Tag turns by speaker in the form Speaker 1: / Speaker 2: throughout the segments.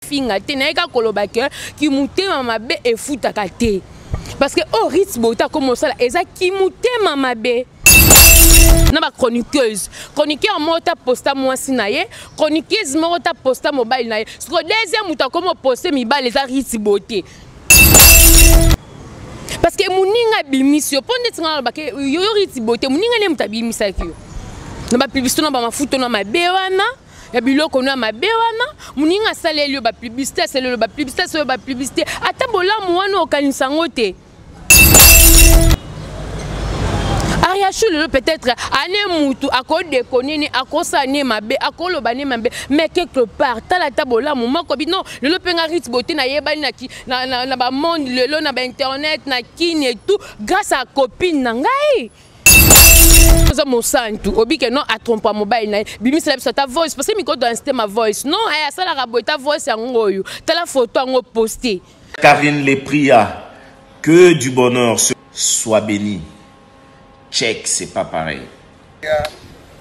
Speaker 1: finga te na eka koloba ke ki mutema mabe e futaka te parce que au Ritz Bota comme ça eza ki mutema mabe na ba chroniqueuse chroniqueur mota posta mwasi na ye chroniqueuse mota posta mobile na ye ce que deuxième muta comme poster mibale eza Ritz Bota parce que muninga bimisio ponde tsinga ba ke yo Ritz Bota muninga le mutabimisa ki na ba publicité na ba mafuto na mabe wana ya biloko na mabe wana muninga saleli ba publicité saleli ba publicité so ba publicité ata bolamu wana okanisa ngote Ariachou peut-être ane mutu ako déconner ako sané mabe ako lobane mabe mais quelque part tala tabola moko non le penga Ritz Bota na yebani na ba monde lelo na ba internet na kini et tout grâce à copine na ngai mon santu obi que non a trompa mobile na bimi c'est la ta voice parce que miko doit inster ma voice non aya ça la rabo ta voice ngoyo ta la photo ngo poster
Speaker 2: Karine les pria que du bonheur soit béni. Check, c'est pas pareil.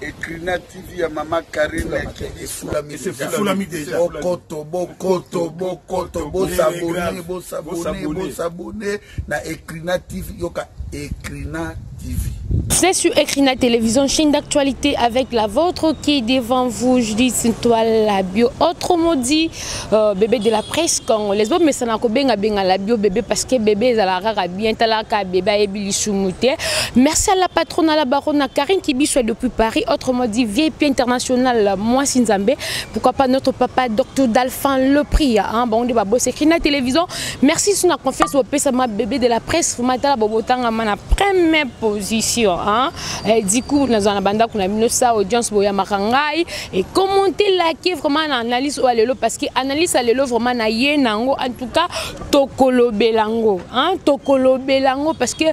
Speaker 3: Ecrina TV ya Mama Karine qui Soulami déjà. Bokoto, s'abonner na Ecrina TV yoka Ecrina TV.
Speaker 1: C'est sur Ecrina Télévision, chaîne d'actualité avec la vôtre qui est devant vous. Je dis c'est toi la bio. Autrement dit, bébé de la presse congolaise. Mais ça n'a pas bien la bio bébé parce que bébé est à la rare bien talaka bébé et bilisumute. Merci à la patronne à la baronne Karine qui biche depuis Paris. Autrement dit, VIP international moi Sinzambe. Pourquoi pas notre papa Dr Dalphin le prix. Hein? Bon, on dit bah c'est Ecrina Télévision. Merci sur la confiance au PSA bébé de la presse. Vous m'attendez à Bobotanga ma première position. Hein? Du coup, nous avons abandonné ça audience boya marangai et commenter liker vraiment l'analyse ou alelo parce que analyse alelo vraiment na ye nango en tout cas tokolo belango hein tokolo belango parce que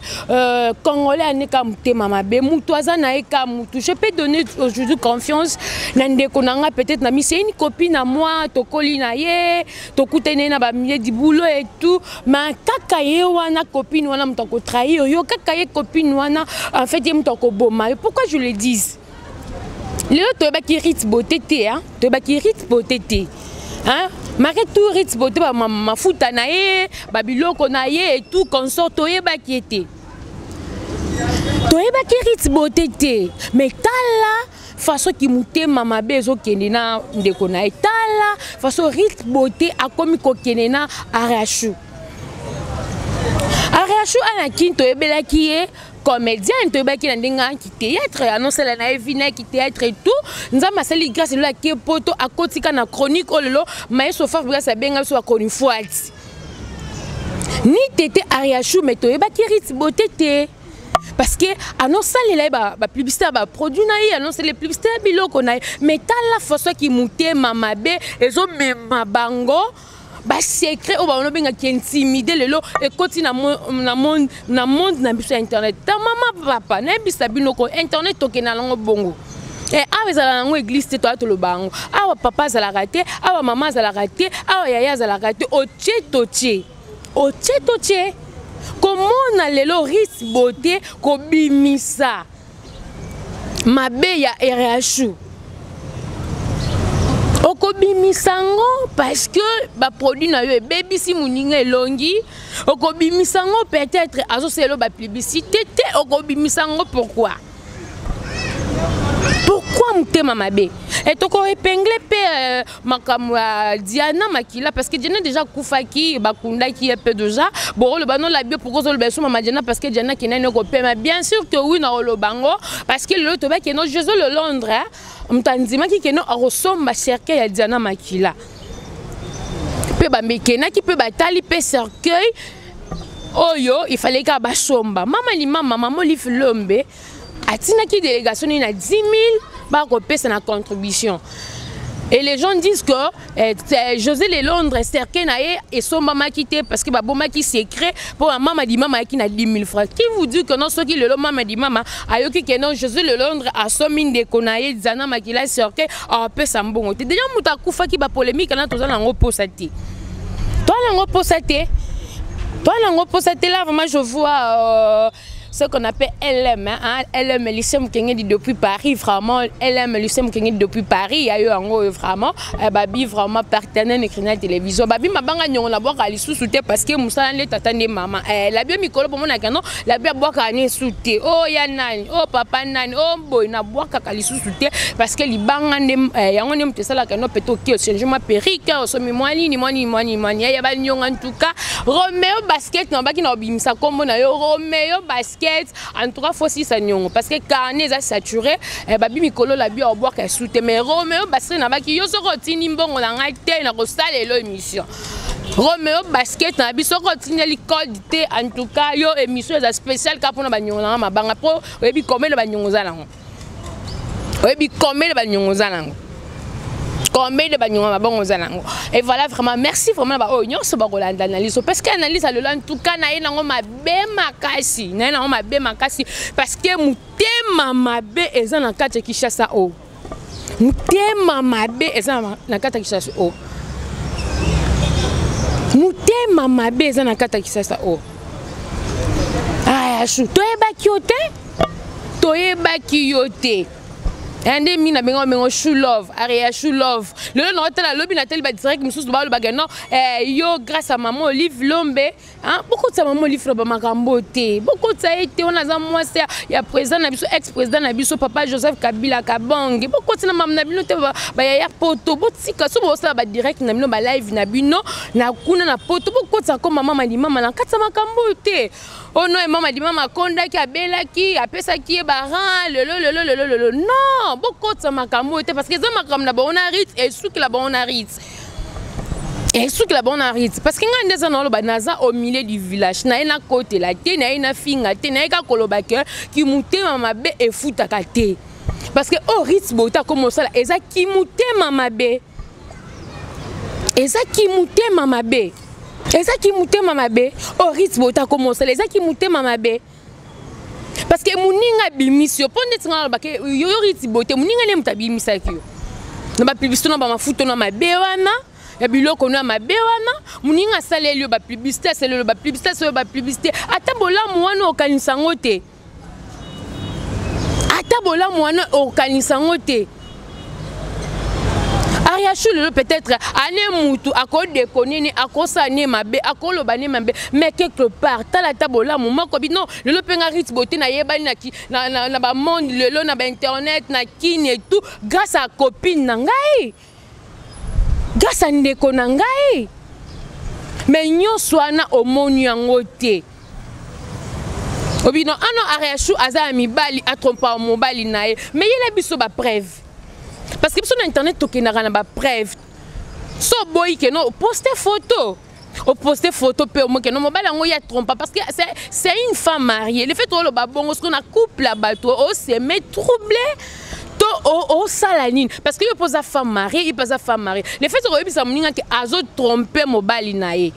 Speaker 1: congolais aneka mutema mabe mutoza na eka mutu je peux donner aujourd'hui confiance na ndeko nanga peut-être na mi c'est une copine à moi tokoli na ye tokutene na ba milieu du boulot et tout mais kaka ye wana copine wana mutako trahir yo kaka ye copine wana en fait pourquoi je le dis? Le tobaki Ritz Bota hein? Tobaki Ritz Bota hein? Marqué tout Ritz Bota ma futa na ye, babiloko na ye et tout consort toyebaki ete. Toyebaki Ritz Bota mais tala façon qui mute mama bezo kenena ndeko na tala façon Ritz Bota akomi ko kenena Ariachou. Ariachou ana kinto ebelaki ye comédien qui est qui théâtre annonce la naïvine qui théâtre et tout nous avons sali grâce à la qui poto à côté kana chronique oh lolo mais sofa grâce à benga so akoni fuati ni tété Ariachou mais to eba ki Ritz Bota parce que annonce les ba publicité ba produit na annonce les publicités biloko na mais ta la façon qui monter mamabe ezo même bango ba secret o ba ono benga ki intimider lelo et continue na monde na biso internet ta mama papa na bisa binoko internet tokena lango bongo et avec la langue église c'est toi to le bango awa papa za la raté awa mama za la raté awa yaya za la raté o tche comment na lelo Ritz Bota ko bimisa mabe ya Ariachou okobimisango parce que ba produit na yo baby si muninga elongi okobimisango peut-être azoselo ba publicité te okobimisango pourquoi mutema mabe et toko épingler pe makamwa Diana Makila parce que Diana déjà kufaki bakunda qui est peu déjà bon le banon la bio pour cause le beso mama Diana parce que Diana qui n'est ko pe bien sûr que oui na lo bango parce que le toba qui non Jésus le Londres mtanzima qui keno resomba cercueil ya Diana Makila pe ba mekena qui peut batali pe cercueil oyo il fallait ka ba somba maman li filombe atina qui délégation na 10 000 ba ko pesa na contribution et les gens disent que José le Londres cercueil na et somba makité parce que ba bomba qui secret pour maman di maman qui na 10 000 francs qui vous dit que non ce qui le maman di maman ayoki que non José le Londres a sommine de konaye Diana Makila cercueil a pesa mbongo te déjà muta kufa ki ba polémique na tozana ngo posati toi lango posate là vraiment je vois ce qu'on appelle LM, hein, LM lycée Mukengedi depuis Paris, vraiment LM lycée Mukengedi depuis Paris, il y a eu un gros vraiment babi vraiment partenaire de télévision. Babi mabanga nyongo na boka li sous-souté parce que Moussa le tatane maman. La bien mikolo pour mon akano, la bien boka ni souté. Oh ya nani, oh papa nani, oh boy na boka kali sous-souté parce que li banga ndem yango ndem te sala kano peto ki changement perique so mi mwani ya ba nyonga en tout cas Romeo basket na baki na obimisa kombo na yo Romeo basket en tout cas faut si ça nyongo parce que carnet ça saturé babi mikolo la bien boka souté mais Romeo basket na baki yo so rotini mbongo na ngai te na ko sala émission Romeo basket na biso continue l'école té en tout cas yo émission spéciale ka pona banyongo na mabanga po oyebi komele banyongo za nango oyebi komele banyongo za nango combien de banyongo mabanga za nango et voilà vraiment merci vraiment ba o nyonso ba kolanda analyse parce que analyse le en tout cas na yenango mabe makasi na yenango mabe makasi parce que mutema mabe eza na kati Kinshasa o mutema mabe eza na kati Kinshasa o mutema mabe eza na kati Kinshasa o aya shu toyebaki yo te ande mina bengo mengo shoe love area shoe love le no tala lobi na teli ba direct mususu ba lo bagano yo grâce à maman Olive Lombe hein beaucoup de maman Olive Lombe makambo te beaucoup de ça été on a za moi c'est ya président na biso ex président na biso papa Joseph Kabila Kabange beaucoup de maman na bino te ba ya poto botika so bo sa ba direct na bino ba live na bino na kuna na poto beaucoup de ça comme maman mali mama na katsa makambo te oh non maman di mama konda ki abela ki apesa ki baran le non beaucoup de makambo te parce que ça makam na ba on arrête et sous que la ba on arrête et sous que la ba on arrête parce que ngande za na lo ba naza au milieu du village na ina côté la te na ina finga te na ka koloba ke ki mutema mabe e futa ka te parce que au ritz bota comme ça eza ki mutema mabe eza ki mutema mabe eza ki mutema mabe au ritz bota comme ça eza ki mutema mabe parce que muninga bimisio ponde tsinga ba ke yo ritz bote muninga le mutabimisa ki na ba publicité na ba mafuto na mabe wana ya biloko na mabe wana muninga saleli ba publicité saleli ba publicité so ba publicité ata bolamu wana okanisa ngote ata bolamu wana okanisa ngote Ariachou peut-être ane mutu ako déconner akosa ne mabe akolo bane mabe mais quelque part tala tabola moko bino le penga rit beauté na yebani na ba monde le na ba internet na kini et tout grâce à copine na ngai grâce à ndeko na ngai mais nyonso ana omoni yango te obino ano Ariachou aza mibali atrompa mobali nae mais yele biso ba preuve parce que sur internet tu n'as pas de preuve so boy que non poster photo peu moi que non mobile ngo ya trompe parce que c'est une femme mariée le fait tout le babongo ce qu'on a couple là bas toi c'est mais troublé to au salanine parce que il pose à femme mariée il pose à femme mariée le fait que ça moninga que azo tromper mobile nae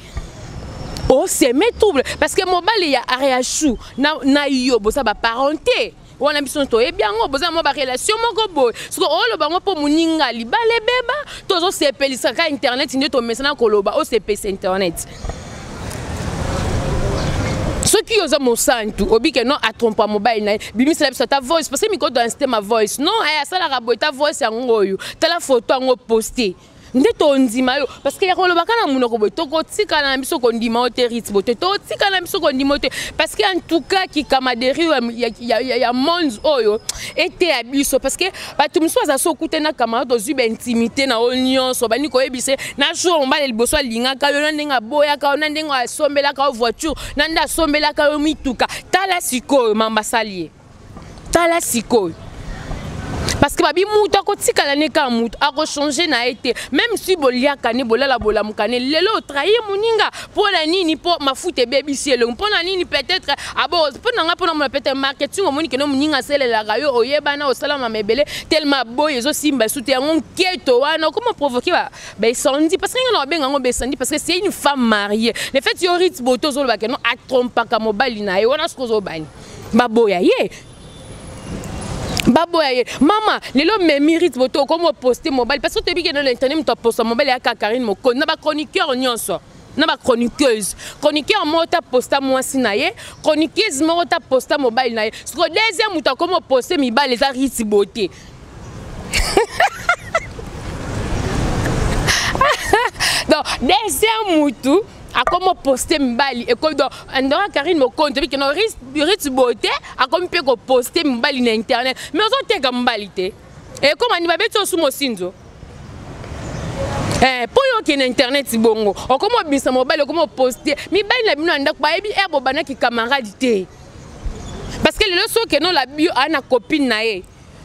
Speaker 1: oh c'est mais trouble parce que mobile ya Ariachou na yo bosa ba parenté on a besoin de bien on besoin de relation moko boy parce que o lo bango po muninga libale beba tozo sepelisa ka internet nde to mesana koloba o sepelisa internet ce qui osa mon santu obi que non atrompa mobile na bimisa la ta voice parce que mi ko dans ma voice non aya sala rabo ta voice yangoyo ta la photo ngo poster ndeto ndima yo parce que ya koloba kana munoko boy toko tika na biso ko ndima o terit bote to tika na biso ko ndima te parce que en tout cas ki kamaderi ya mons oyo était à biso parce que batu mso za so kutena camarade ozu ba intimité na onion so bani ko ebise na jour on ba le boso linga ka yo ndenga boya ka na ndenga asombela ka voiture na nda asombela ka yo mituka tala siko mamba salier tala siko parce que babi muta ko tikala ne ka muta a changer na été même si bolia kane bolala bola mukane lelo trahir muninga pour la nini pour mafuta baby cielo pour la nini peut-être abo pour na nga pour na peut-être marketing omoni que no muninga sele la rayo oyebana o salama mebele tellement boy ezo simba soute en keto wana comment provoquer ba incendie parce que nga benga ngo incendie parce que c'est une femme mariée le fait yo rit boto zo ba que non atrompa ka mobile na ye wana sko zo bani ba boya ye Baboye, maman, les hommes méritent votre comment poster mobile parce que tu dis que dans l'internet tu postes mobile à Karine Moko, na ba chroniqueur nyonso. na ba chroniqueuse chroniqueur mota posta mwasi na ye chroniqueuse mota posta mobile na ye siko deuxième muta comme poster mibale eza Riti Beauté donc deuxième mutu a comment poster mibali et comme donc Andora Karine mo compte que no Riti Beauté a comme peut ko poster mibali na internet mais on teka mibali te et comme ani babeto sous mo sinzo pour yo qui na internet bongo on comment bisa mobile comment poster mibali na bino ndako ba ebi erbo bana ki camarade te parce que le so que non la bio ana copine na ye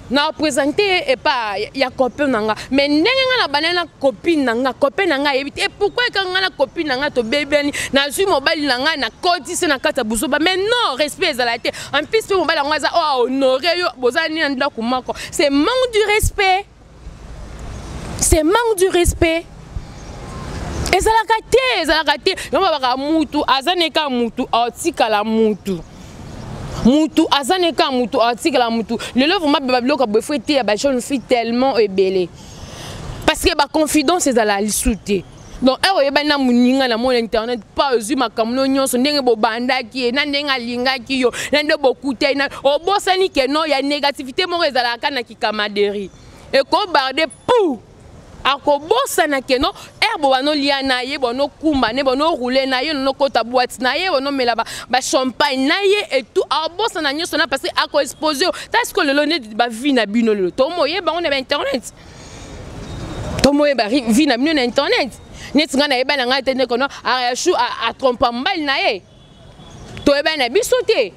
Speaker 1: na présenter et pas ya copine nanga mais ndenge na banana copine nanga et pourquoi quand na copine nanga to bébé na su mobile nanga na koti se na kata buzoba mais non respect za la tête en plus mobile nanga za oh honorer yo bozani ndako mako c'est manque du respect. C'est manque du respect. Et ça la raté. Non ba mutu azaneka mutu atika la mutu. Mutu azaneka mutu atika la mutu. Le love ma bablo ka bofete ya ba jeune fille tellement ébélé. Parce que ba confidence c'est à la lisouté. Donc ero yeba na muninga na mon internet pas ozu makamno nyonso ndenge bo bandaki na ndenga lingaki yo na ndo bokute na obosani ke non ya négativité mo ezala kana ki camaraderie. Et ko barder pou ako bossa na keno herbo bano lia na ye bono kumba ne bono rouler na ye no kota boîte na ye bono mela ba champagne na ye et tout a bossa na nyoso na parce que ako exposé parce que le loné ba vie na bino le to moye ba on est internet to moye ba vie na bino na internet net ngana ye ba na ngate ne kono a chou a trompa mbal na ye to e ba na bisoté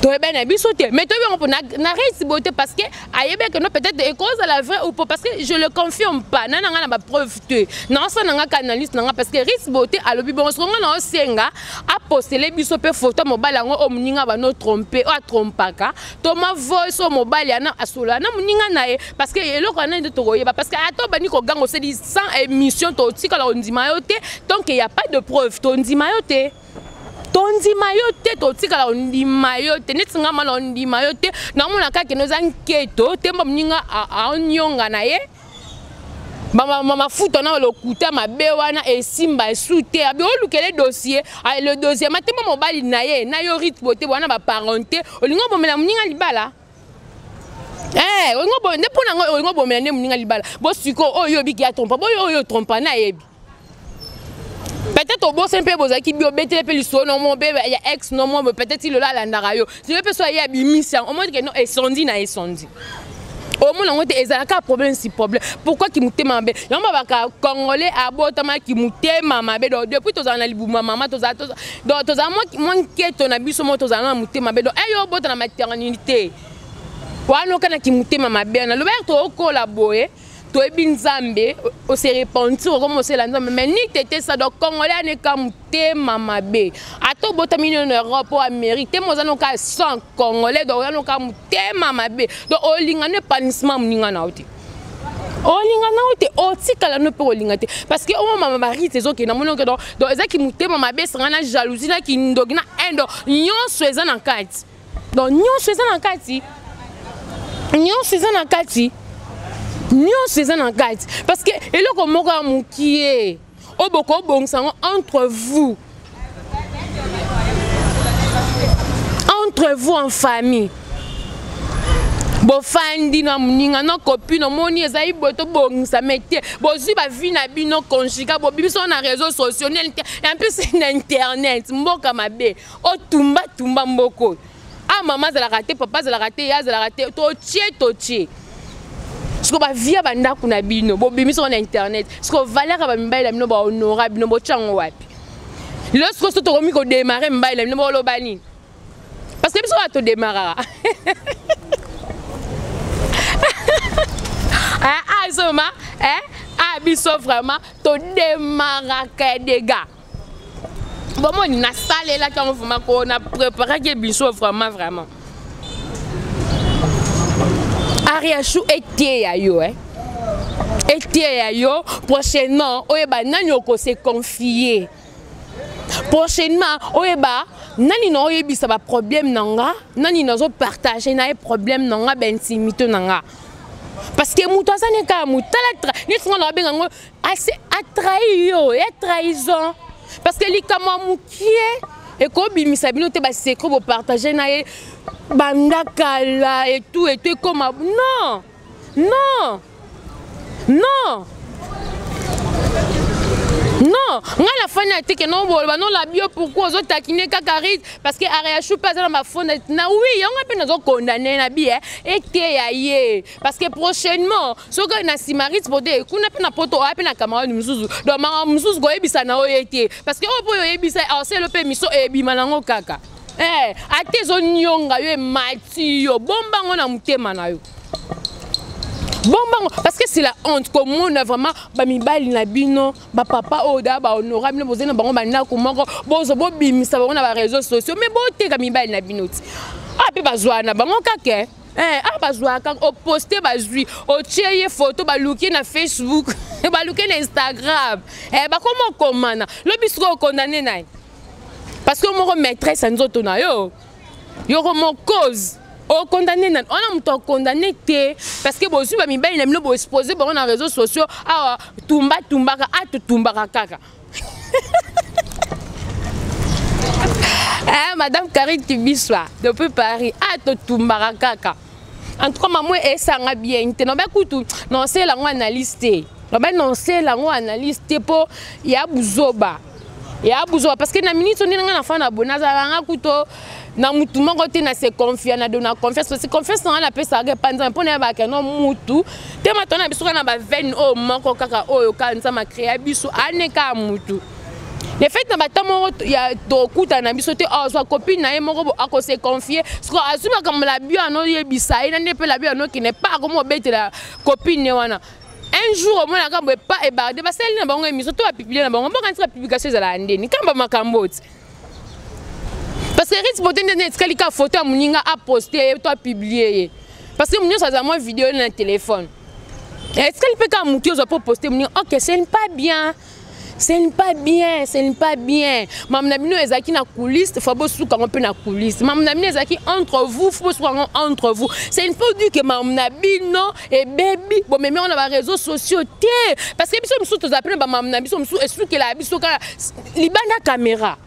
Speaker 1: mais tu on na Riti Beauté parce que ayebe que non peut-être cause à la vraie ou pas parce que je le confirme pas nana nga na preuve te non ça nga canaliste nga parce que Riti Beauté a lobi bon songa na osenga a poster biso pe photo mobile ngo o muninga ba no tromper o a trompaka to ma voice o mobile na asola na muninga na ye parce que eloko na to koyeba parce que ato bani ko gango c'est dit sans émission to tikala ondima yote donc il y a pas de preuve to ondima yote tondi mayote to tikala ondi mayote netinga mala ondi mayote na mona ka ke noza nketo temba mninga a onyonga na ye mama futo na lokuta mabe wana esimba esute abi olukele dossier le dossier matemba mobali na ye na yo Riti Beauté wana ba parenté olingo bomela mninga libala olingo bo ndepona ngo olingo bomela ne mninga libala bo siko oyo biki ya trompa bo oyo trompa na yebi peut-être au beau simple bozaki bio betele pe liso non mon bébé ya ex non moi peut-être il là la ndarayo si le peut soit ya bimisa au moins que non esondi na esondi au moins on était ezalaka problème si problème pourquoi ki mutema mabe yamba baka congolais abotama ki mutema mabe depuis to zana libuma mama to za moi keto na biso mo to zana mutema mabe ayo bota na maternité wana kana ki mutema mabe na loberto okolaborer to ebinzambe o se repentir comme on se la mais ni tete ça donc congolais ne kamute mamabe ato botamini en Europe ou Amérique te mozano ka 100 congolais donc on kamute mamabe donc o lingane panisma mninga na oti o lingana oti o tikala no pe o lingate parce que o mama mari tezo ke na mono ke donc ezaki mute mamabe sangana jalousie na ki ndogina endo nyonso eza na kati donc nyonso eza na kati nyonso eza na kati parce que eloko moko ya mokie oboko obongisa entre vous en famille bofandi na muninga na copine moni ezai boto bongisa mete bozui ba vie na bino conjugal bobiso na réseaux sociaux en plus na internet mboka mabe otumba tumba mboko ah maman za la raté papa za la raté ya za la raté totie ce ba via banda kuna bino bobimiso na internet ce que valeur ba mbaila bino ba honorable bino bo chango wapi lorsque to komi ko démarrer mbaila bino bo lobani parce que biso ba to démarrer soma biso vraiment to démarrer des gars bon moi na salle là quand on ko na préparer que biso vraiment Ariachou était ya yo était ya yo prochainement oyeba nani oko se confier prochainement oyeba nani no oyebisa ba problème nanga nani nazo partager na problème nanga ba intimité nanga Parce que muto azane ka mutala ni tsonga na benga ngo assez attrahi yo, et trahison. Parce que likama mukie et ko bimisa bino te ba secret bo partager na ye bandakala et tout comme non. Non. Non. Non, nga la fana te que non bolba non la bio pourquoi aux taquiner kakarit parce que Ariachou pas dans ma fone na oui on a peine nous condamner na bien et te yaye parce que prochainement ce que na simarit bodé kuna pe na poto a pe na camarade musuzu donc ma musuzu go ebisa na oyete parce que o po ebisa c'est le pe miso ebima nango kaka ate zo nyonga yo mati yo bomba ngo na mutema na yo. Bon, parce que c'est la honte comme on a vraiment bamibali na bino ba papa oda ba honorable bozena bango bana ko moko bozo bo bimisa bango na ba réseaux sociaux mais bote ka mibali na bino ti a pe bazwana bango kake bazwa ka o poster bazui o tieye photo ba luki na Facebook ba luki na Instagram ba comment komana le bisko condamné na parce que mon maîtresse nzoto na yo mon cause. On condamné, on a condamné parce que bon, si vous avez mis exposé dans les réseaux sociaux, ah tumba kaka. Madame Karine Tibiswa depuis Paris, ah tumba kaka. En tout cas, maman est ça bien. Non c'est la analyste. Non c'est la analyste pour ya buzoba. Ya buzoba parce que na minute on est dans la fin na bonaza nga kuto. Na mutu moko te na se confier na dona confiance parce que confiance na la pesa ga panza mpona ba ka no mutu te matona biso na ba veine o moko kaka oyo ka nza ma créer biso aneka mutu le fait na batamo ya to kuta na biso te o so copine na ye moko ako se confier parce que asuba comme la bio no yebisa ina ne pe la bio no qui n'est pas comme obete la copine wana un jour au moins la kambo pas ébardé parce que elle na bango émission to a publier na bango moko entre publication za la ndeni kamba makamboti. Parce que Ritz Boten a photo à Mouninga a posté et toi publié. Parce que Mouninga a moi vidéo dans le téléphone. Est-ce qu'elle peut quand Mouninga a posté Mouninga ok ce n'est pas bien. Ce n'est pas bien, ce n'est pas bien. Maman Nabino ezaki na coulisse, faut pas sous quand on peut na coulisse. Maman Nabino ezaki entre vous, faut pas sous entre vous. C'est une fois dire que Maman Nabino et baby, bon mais on a les réseaux sociaux parce que biso msou to appelle Maman Nabino msou est sûr que la biso ka libana caméra.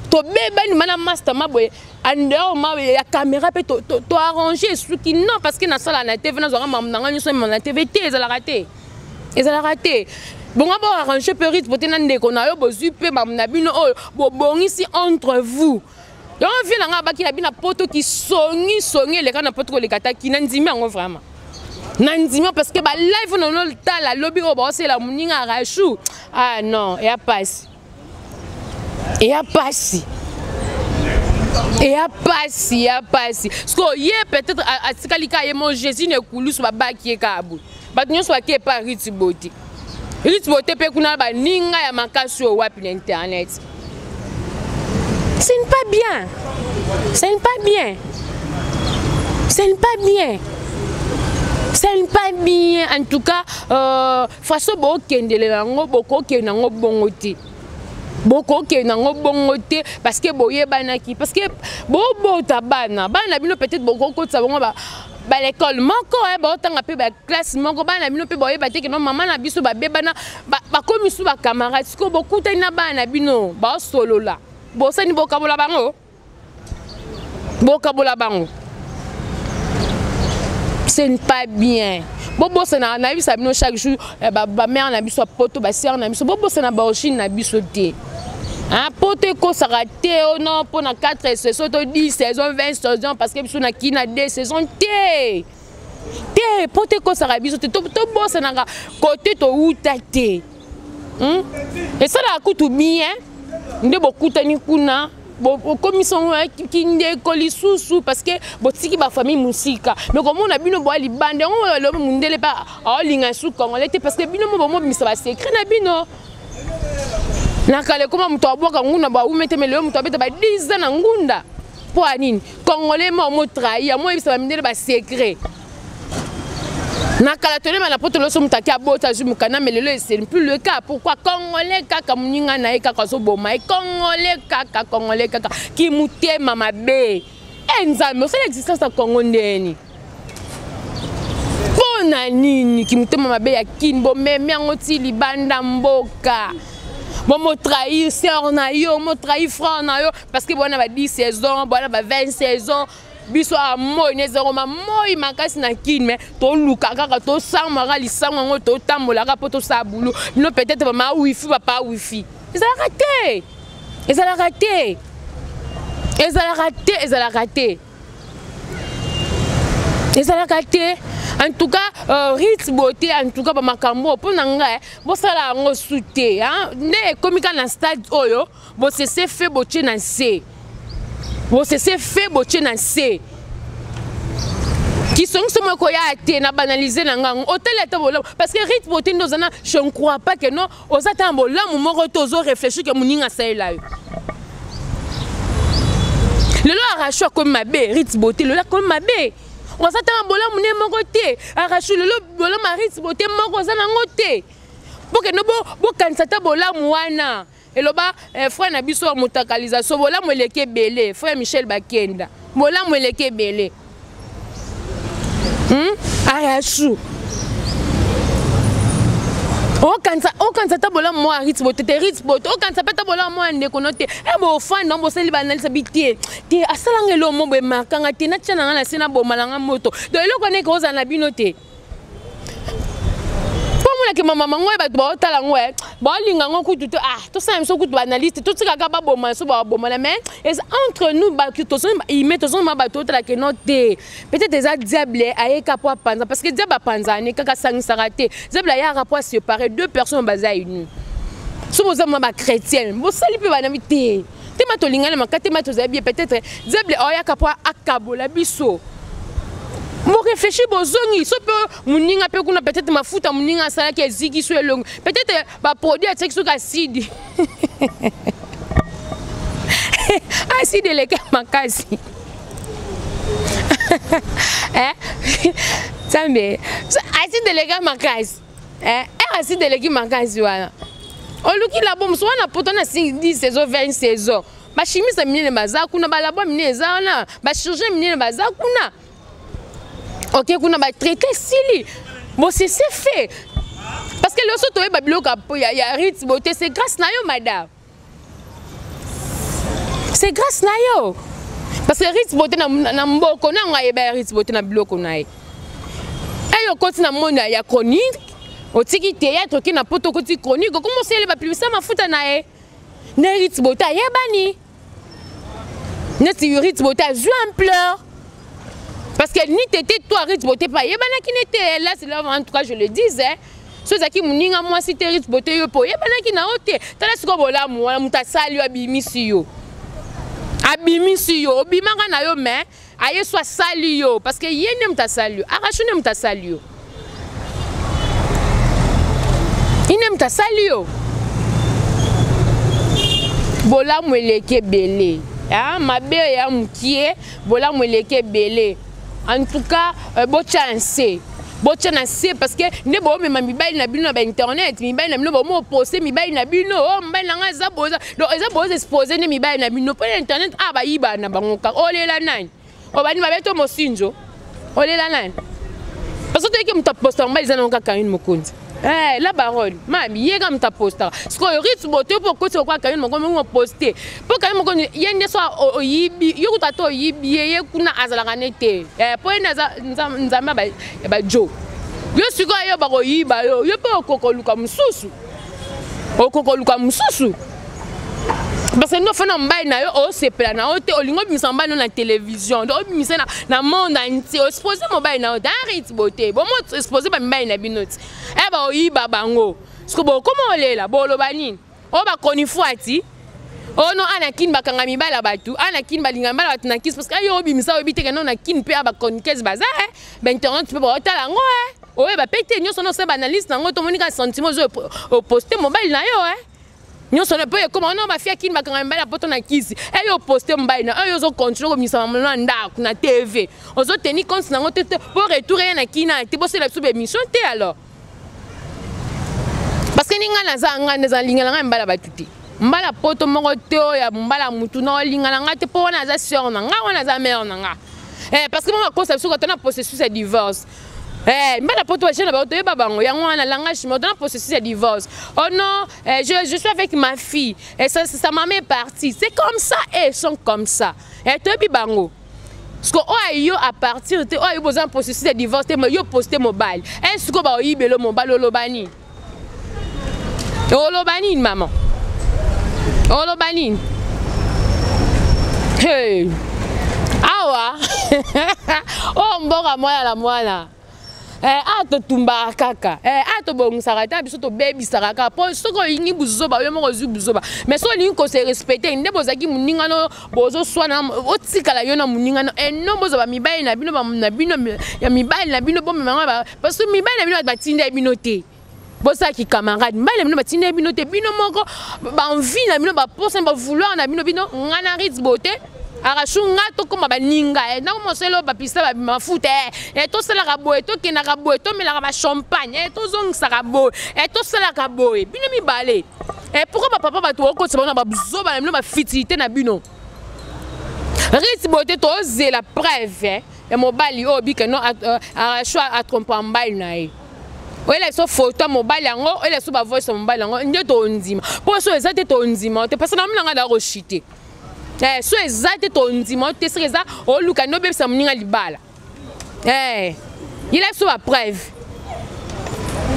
Speaker 1: To beba ni mana master maboye andeo ma ya caméra pe to arranger ce qui non parce que na sala na TV na zora mam na ngani so na TV te ezala raté bon abo arranger perit bote na ndeko na yo bozu pe mam na bino o bo bongisi entre vous yo vient nga baki na bina poto ki songi le kana poto ko le kata ki na ndimi ngo vraiment na ndimi parce que ba live no no tala lobby o ba c'est la muninga Ariachou ah non et a passe. Et à passer. Parce que hier peut-être à Tikalika et mon Jésus ne coule sur la bague qui est kabou. Batnous soit qui est pas Ritz Bote. Ritz Bote peut qu'on a ba ninga ya makasio wap internet. Ce n'est pas bien. Ce n'est pas bien. Ce n'est pas bien. Ce n'est pas bien. En tout cas, façon bo kendele nango boko kenango bongoti. Beaucoup qui n'ont bongoté parce que boye banaki parce que bobo tabana bana bino peut-être beaucoup ko savon ba l'école moko ba tanga pe ba classe moko bana bino pe boye ba te que non maman na biso ba bebana ba komi sou ba camarade ko beaucoup tena bana bino ba solo la bo sani bokabola bango ce n'est pas bien. Bobo c'est na biso bino chaque jour ba mère na biso poto ba sœur na biso bobo c'est na ba ochine na biso te. Un pote ko sarate non pour na 4 saisons 10 saisons 20 saisons parce que biso na ki na 2 saisons te pote ko sarabiso te to bosse na côté to uta te et ça la kutu bien nde bokuta ni kuna bo commission ki nde kolisusu parce que botiki ba famille musika mais comme on a bino bo ali bande on lo mundele pa olinga su congolais te parce que bino mo misa ba secret na bino na kale koma mtu aboka ngunda ba umete mele mtu abeta ba 10 ans na ngunda po anini congolais mo trahir mo bisa ba mindele ba secret na kala tole ma la poto lo so mutaki abota zu mukana melelo c'est plus le cas pourquoi congolais kaka muninga na eka kaso boma congolais kaka ki mutema mabe nzambe c'est l'existence de Congo ndeni pona nini ki mutema mabe ya kin bo meme yango ti libanda mboka bon mo trahir sœur na yo mo trahir frère na yo parce que bona ba 10 saisons bona ba 20 saisons biso a moi ne zéro ma moi makasi na kin mais to luka kaka to samara lisango ngo to tambola ka poto sa boulot no peut-être ma wifi papa wifi ils ont raté. En tout cas, Ritz Beauté, en tout cas, Makambo, pour n'anga, bon ça la on souté, hein. Ne comme quand na stade oyo, bon c'est fait beauté na C, bon c'est fait beauté na C. Qui sont ce qu'on a été na banalisé n'anga, hôtel est bon parce que Ritz Beauté nous en a, je ne crois pas que non, aux attend bon là, mon retour réfléchir que mon ninga ça là. Le lot arraché comme ma bé, Ritz Beauté, le là comme ma bé. On s'attend à bola mouné mon côté, arraché le lot, bola ma Ritz Beauté, mon cousin en côté. Pour que nous bon quand ça t'a bola mouana. Et le bas, frère Nabiso Moutakalisation, bola moueleke belé, frère Michel Bakenda, bola moueleke belé. Arraché. Oh quand ça t'a bola moi Ritz Beauté, Ritz Beauté, oh quand ça peut bola moi ne konote. Eh bon fan non bo seli banal sabité. Te asalanga lo mo be makanga te na tshana na sena bo malanga moto. Do elo kone ko za na binote. Pour moi que maman ngwe ba ba otala ngwe. Ba linga ngo kutu to to sa mso kutu analyste to tsika ka ba bo ma so ba bo ma mais entre nous ba que to son il met to son ma ba to tala que note. Peut-être des diable ayeka po panza parce que diable panza ne kaka sangisa raté. Diable ya rapport séparé deux personnes basées une. Si vous êtes ma chrétienne, vous salez plus banami te. Te mato lingana makate mato zabi peut-être diable ayaka po akabola biso. Mo réfléchir bozongi so pe muninga pe kuna peut-être mafuta muninga sala ki eziki so elongo peut-être ba produit atseki so acide acide leka makasi Tambe acide leka makasi acide leki makasi wana oluki la bom so na poto na 10 saisons 20 saisons ba chimiste minene baza kuna ba labo minene za na ba chirurgien minene baza kuna. Ok, on a traité Sili. Bon, c'est fait. Parce que le soto est babilo il y a Ritz Beauté, c'est grâce à yo, madame. C'est grâce à yo. Parce que Ritz Beauté na mboko na nga Ritz Beauté na biloko na ye. Et yo continue na monde ya chronique. O tiki théâtre qui na poto koti chronique, comment c'est les publicité ma futa na ye. Na Ritz Beauté yebani. Na ti Ritz Beauté a joué en pleurs. Parce que ni t'étais toi Ritz Beauté pas yebana qui n'était là c'est là en tout cas je le disais ceux qui muninga moi si t'es Ritz Beauté yo po yebana qui na ote tala siko bola moi mutasali abimisi yo obimanga na yo mais aye soit sali yo parce que yene mutasali yo arrache ne mutasali yo ine mutasali yo bola mweleke belé ah mabe ya mukie bola mweleke belé. En tout cas, bon chance parce que ne bo me mibali na bino ba internet mibali na bino bo mo poster mibali na bino oh mibali na za boza donc eza boza exposer ne mibali na bino pour internet ba yiba na bango ka olela nani obani mabeto mosinjo olela nani parce que tu es poster mibali za na ka une mokonzi la baronne mami yega mta poster parce que Ritz Beauté pour que tu quoi ka une mokonzi poster pour ka une mokonzi yende so oyibi yokuta to oyibi ye kuna azala nete pour nzamba ba jo yo siko yo ba koyiba yo pe okokoluka mususu parce que nous faisons un bail na yo o sepela na ote olingo bimisa mbano na télévision do bimisa na monde entier o exposer mo bail na ote Ritz Beauté bon mo exposer ba bail na binoti ba oyiba bango parce que bon comment olela bo lo banini o ba koni fuati o no anakin bakanga mibala batu anakin balinga mbala batu na kiss parce que yo bimisa obite que non na kin pe ba koni kez baza ben internet pe ba otala ngo o ba pete nyo sono se banaliste na ngo to monika sentiment zo o poster mobile na yo nous sommes pas comme on va faire qui m'a quand même la poto na kisi et yo poster mbaï na yo zo contrôle comme ça na ndak na TV on zo tenir compte na ngote pour retourner na kina te bosser la sous émission te alors parce que ninga na za linga na mbala batuti mbala poto moko te ya mbala mutu na linga na ngate po na za sœur na nga wana za mère na nga parce que moi conception quand on a processus de divorce Mbala poto jeune ba otoyeba bango yango wana langage mais dans le processus de divorce. Oh non, je suis avec ma fille et ça maman est partie. C'est comme ça et ils sont comme ça. Et toyebi bango. Parce que yo à partir de yo besoin processus de divorce mais yo poster mobile. Est-ce que ba oyibelo mobile olobani? Olobani maman. Olobani. Hey. Awa. Oh mboka moya la mwana. To tumba kaka. To bongisa ta biso to baby saraka. Po soko yingi buzoba yo mo zu buzoba. Mais so lingi ko se respecter nde bozaki muninga no bozo swana otikala yo na muninga no no bozoba mibali na bino na bino ya mibali na bino bombe manga ba parce que mibali na bino ba tinda bino te. Bosa ki camarade mibali na bino ba tinda bino te bino moko ba envie na bino ba posa ba vouloir na bino ngana ritz beauté. Arachunga to koma baninga na mo selo ba pista ba mafuta to sala rabo to kena rabo to mela ba champagne to zongisa rabo to sala rabo bino mi balé pourquoi ba papa ba to ko se bona ba buzo ba mino ba fitilité na bino ritz beauté to ze la preuve et mobile obi que non arachu a tromper mobile na e oela so photo mobile yango oela so ba voice mobile yango nde to ndima po so ezate to ndima te parce na mlanga da rochité so exact ton ndimo te seza o luka no bebisa muninga libala il a sur la preuve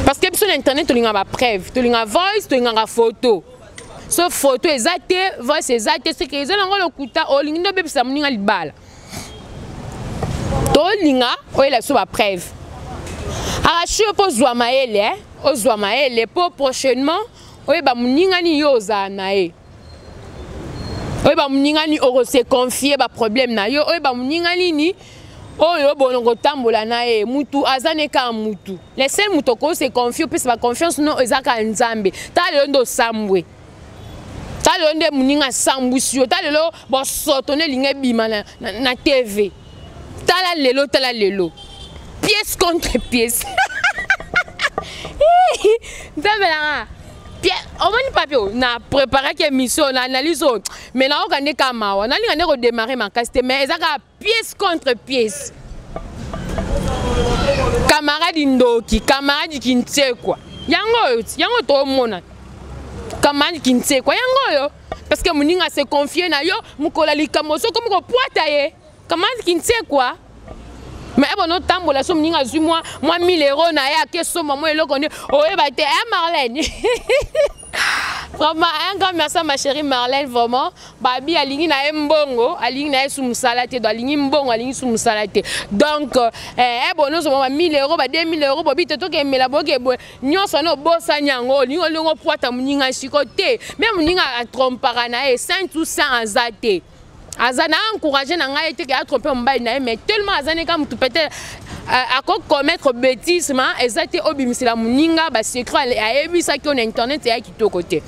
Speaker 1: parce que sur internet to linga ba preuve to linga voice to linga photo so photo exact voice exact c'est que ezala ngolo kuta o linga no bebisa muninga libala to linga o il a sur la preuve arachi po zwa maele o zwa maele po prochainement o ba muninga ni yoza na oba muninga ni oro se confier ba problème na yo oba muninga ni oyo bolongo tambola na mutu azane ka mutu les seuls mutu ko se confier pe ba confiance no ezaka nzambe ta le ndo sambwe ta le ndo muninga sambusio ta le lo bo sotone linge bima na TV ta la lelo pièce contre pièce ndabela on m'a papier na préparer que mission na analyse mais na on gagner kamawa na linga ne redémarrer ma caste mais ezaka pièce contre pièce camarade ndoki camarade kintekwa yango to mona camarade kintekwa yango yo parce que muninga se confier na yo mukola likamoso comme ko poata ye camarade kintekwa mais bon tambola so muninga zu moi 1000 € na ya ke so maman eloko ne oyeba te Marlène vraiment un grand merci à ma chérie Marlène vraiment babi alingi na mbongo alingi na sou musala te do alingi mbongo alingi sou musala te donc bon no so 1000 € ba 2000 € bobi te to ke mela boke bo nyonso no bosa nyango ni olongo poata muninga sikote même muninga a trompara na 5 ou 100 azate azana encourager na ngai te ke a tromper mbai na mais tellement azane comme tout peut-être à commettre bêtise exacté obimisila muninga ba secret ayebisa ki on internet et qui to côté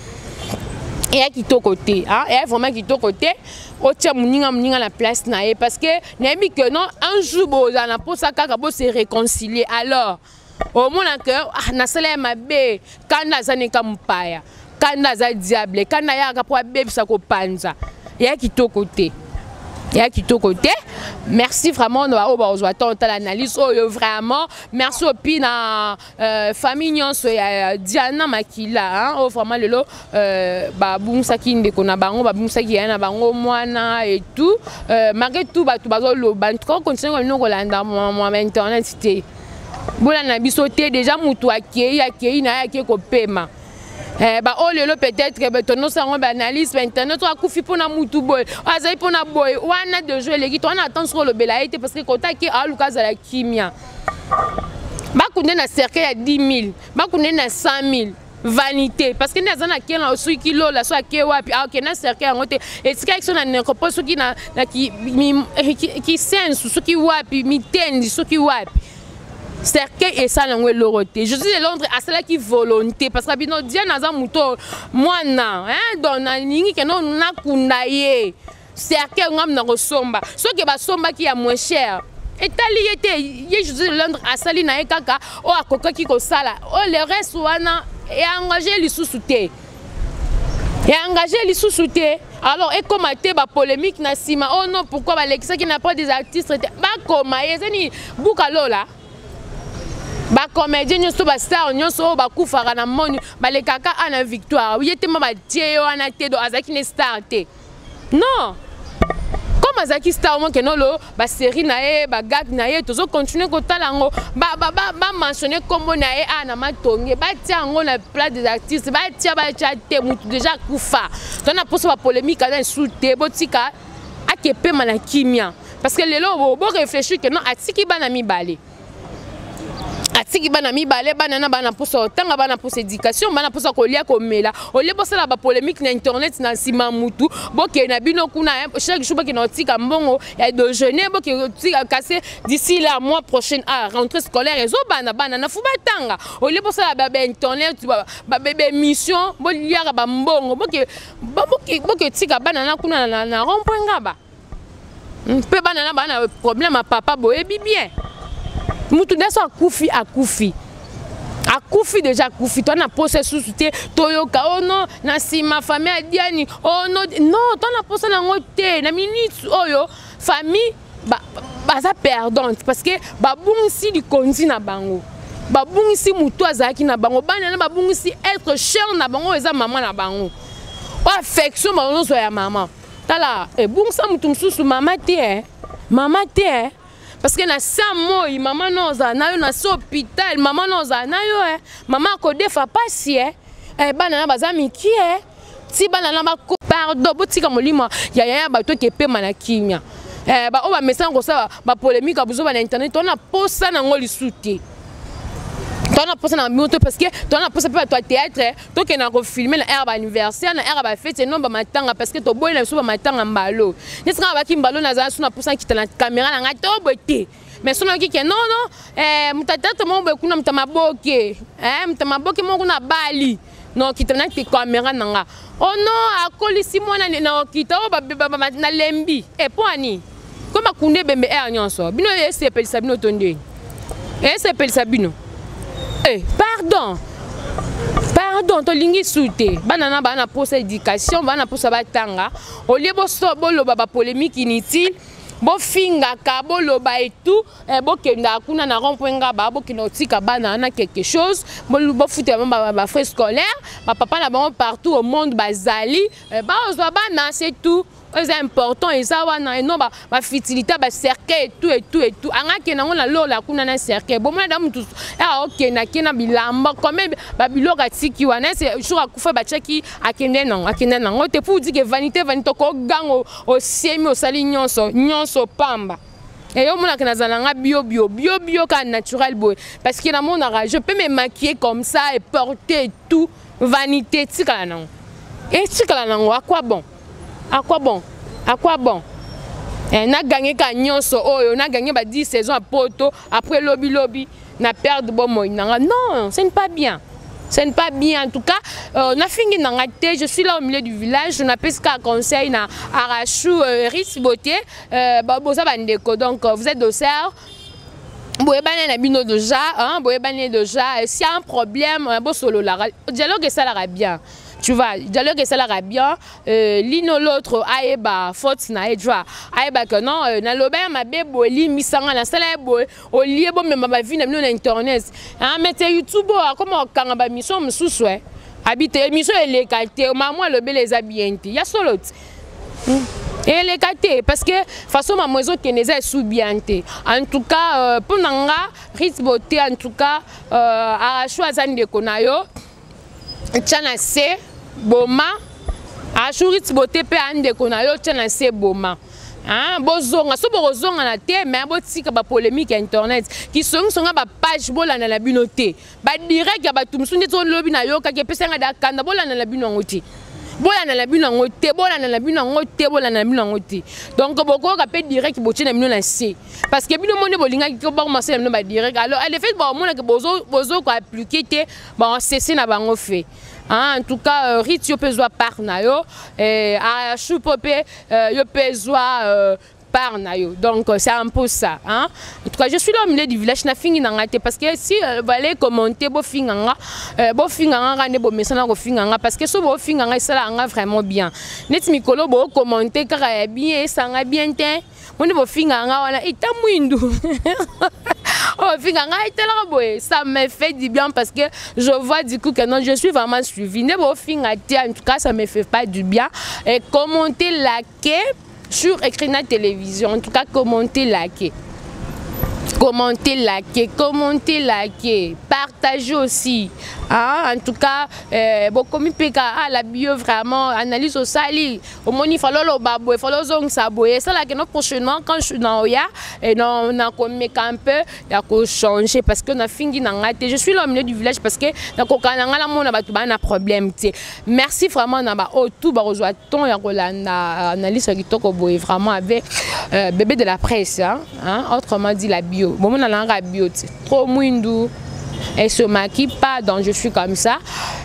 Speaker 1: et qui to côté hein et vraiment qui to côté o tia muninga la place na parce que n'aimi que non un jour boza na posa kaka bo se réconcilier alors au mon cœur na sala mabe kana zane kampaya kana za diable kana ya ka po bebisa ko panza et qui to côté. Merci vraiment de l'analyse. Vraiment, merci au pina famille Diana Makila. Vraiment le lot babung sakin de kona bango babung sakiana bango moana et tout. Malgré tout ba tout bazolo bantro continue comme nous Rolanda moi internet c'était. Bola na bisoté déjà mutu akei na akei ko pema. Oh lelo peut-être que ton sang analyse internet toi kufi pona mutu boy azai pona boy wana de jouer les on attend sur le belaité parce que kotaki a Lucas à la kimia ba kunde na cercle ya 10 000 ba kunde na 100 000 vanité parce que nazana kena osu kilo la so ke wapi a kena cercle ya ngote et tika action na nekopos soki na ki sense soki wapi mitendi soki wapi cercueil et ça langue loroté je suis de Londres à cela qui volonté parce que bino dia naza muto mwana hein donc na ningi que non na kundaye cercueil ngam na kosomba so ke ba somba ki ya moins cher et tali était je suis de Londres à sali na kaka o akoka ki ko sala o le reste wana et engagé li sous-souté alors et comme te ba polémique na sima oh non pourquoi ba l'exa qui n'a pas des artistes ba koma yezeni bukalola ba comédien nyonso ba star nyonso ba kufaka na moni ba le kaka ana victoire yete ma ba tieyo ana te do azaki ne star te non comme azaki star mo ke nolo ba série na e ba gag na e tozo continuer ko talango ba mentionner kombo na e ana matonge ba tia ngo na plat des artistes ba tia te mutu déjà kufa to na poso ba polémique na insulté botika akepe mana kimia parce que lelo bo réfléchir que non atiki bana mibale atiki bana mibale bana poso tanga bana poso éducation bana poso kolia komela olie poso la ba polémique na internet na sima mutu boke na bino kuna chaque jour boke na tika mbongo ya de jeûner boke tika casser d'ici la mois prochain à rentrée scolaire ezo bana na fuba tanga olie poso la ba internet ba bébé mission bolia ba mbongo boke tika bana na kuna na rompoinga ba pe bana na problème à papa boye bien mutu deso akufi déjà akufi to na pose susute toyoka oh non na sima famille adiani oh non to na pose na ngote na minute oyo famille baza perdante parce que babungisi likonzi na bango babungisi mutu azaki na bango bana na babungisi être cher na bango eza maman na bango o affection bango so ya maman tala e bungisa mutu mususu mama te parce que na samoi maman noza na yo na so hôpital maman noza na yo maman ko defa pasi bana na bazami ki ti bana na ba pardon botika molimo ya bato ke pe manakimia ba o ba message ko sa ba polémique abuzo ba na internet on a posa na ngoli souté on a posé dans le parce que on a posé pas toi théâtre toi qui n'a pas filmé la herbe anniversaire la herbe fête non ba matanga parce que to boy na so ba matanga mbalo ni sera ba kimbalo na za suna posa qui la caméra na ngato boté mais sona qui non mutata mo be kuna mtamaboke mtamaboke mo kuna bali non qui tena ti caméra nanga oh non akolisi mona na okita o ba na lembi e poani comme akunde bembe nyonso bino ese pelisa bino tonde ese pelisa bino pardon to lingi souté bana posa éducation bana posa batanga au lieu boloba ba polémique inutile bo finga ka boloba et tout bokenda kuna na rompoinga ba bokina otika bana na quelque chose bo futé ba frais scolaire ba papa na ba partout au monde bazali ba ozwa bana c'est tout. C'est important et ça va non ba fertilité ba cercle et tout anga kena ngona lo la kuna na cercle bon moi damu tout ok na kena bilamba comme ba biloka tiki wana c'est jour akufa ba cheki akende nango te pour dire que vanité ko gango au semi au sali nyonso pamba et yo mona kena zalanga bio ka naturel boy parce que na mon je peux me maquiller comme ça et porter tout vanité tika nango et tika nango à quoi bon na gagné ka nyonso oyo na gagné ba 10 saisons à poto après lobby na perdre bon moi non ce n'est pas bien en tout cas na fingi nanga te je suis là au milieu du village on a pesque à conseil na Arachou Ritz Beauté boza bandeko donc vous êtes docteur boyebane na bino déjà boyebane déjà s'il y a un problème bo solo la dialogue ça la bien. Tu vois, dialogue ça la bien, l'une ou l'autre aeba faute na edwa aeba que non na lobe ma bebo li misanga na sala boy au lieu bon même ma vie na bino na internet mais YouTube comment kanga ba mission mususu habite émission elle qualité maman lobe les habienti ya solo et les qualité parce que façon ma maison qui n'est sous bienté en tout cas pour nanga Ritz Beauté en tout cas Arachou azande konayo tchana se boma Ritz Beauté pe ande konayo tchana se boma bozonga so bozonga na te mais botika ba polémique internet qui songa ba page bolana na binoté ba direct ya ba tumsu ndito lobi na yo ka ke pesanga da kanda bolana na bino ngoti bolana na bino ngoti donc boko ka pe direct botie na bino na se parce que bino monde bolinga ki ko ba commencer na ba direct alors elle fait ba mona ke bozo ko appliquer te ba cesser na bango fait en tout cas Ritz yo pezoa par na yo Arachou popé yo pezoa par na yo donc c'est un peu ça en tout cas je suis là au milieu du village na fingi na ngate parce que si vous allez commenter bo finganga ngane bo mesana ko finganga parce que so bo finganga ça nga vraiment bien net mikolo bo commenter car bien ça nga bien te moni bo finganga wana ita mwindu Oh, ça me fait du bien parce que je vois du coup que non, je suis vraiment suivi. En tout cas, ça me fait pas du bien. Et commenter, liker sur Ecrina Télévision. En tout cas, commenter, liker. Commentez, likez, partagez aussi. Hein? En tout cas, comme la bio vraiment analyse au sali. Au moins il faut le babo, il faut le zong saboyer. C'est là que nous prochainement quand je suis dans Oya et on a comme un peu, il y a qu'à changer parce que on a fini dans la. Je suis l'homme du village parce que dans on a problème. Merci vraiment dans tout barozoa ton ya la analyse qui vraiment avec bébé de la presse. Hein? Autrement dit la bio. Bon, on a la bio, trop mouindou. Elle se maquille pas, donc je suis comme ça.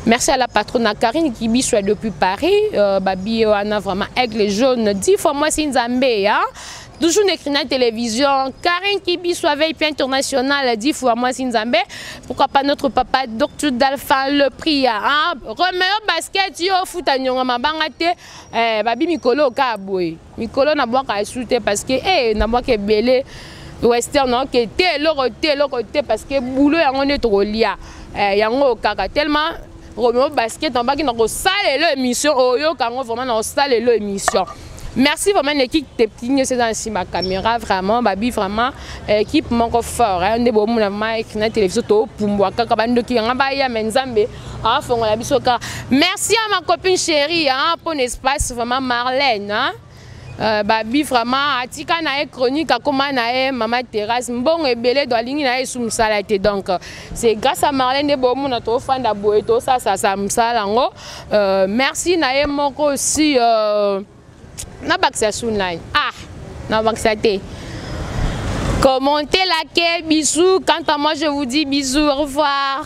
Speaker 1: Merci à la patronne Karine qui m'y soit depuis Paris. Babi, on a vraiment aigle jaune. 10 fois moi, c'est une Zambé. Hein? Toujours écrit dans la télévision. Karine qui soit veille international 10 fois moi, c'est une Zambé. Pourquoi pas notre papa, Dr. Dalphin, le prix. Hein? Remets au basket, yo, foot à nyonga, ma bangate. Babi Mikolo, kaboué. Mikolo n'a pas qu'à souter parce que, n'a pas qu'à belé. Western ok té parce que boulot yango ne trop lia yango kaka tellement Romeo basket en bas qui dans salle l'émission oyo kango vraiment dans salle l'émission. Merci vraiment l'équipe technique c'est dans ma caméra vraiment babi vraiment équipe manque fort hein de bon vraiment Ecrina Télévision to pumbwa kaka bando ki ngaba ya menzambe a fongo la bisoka. Merci à ma copine chérie hein pour l'espace vraiment Marlène hein. Babi vraiment atika na chronique comment na maman terrasse mbongo ebele do lingi na sum salate donc c'est grâce à Marlène de bomu na to fanda boye to ça msalango merci na moko aussi na baksa sunline na baksa té commentez, likez, bisous quant à moi je vous dis bisous au revoir.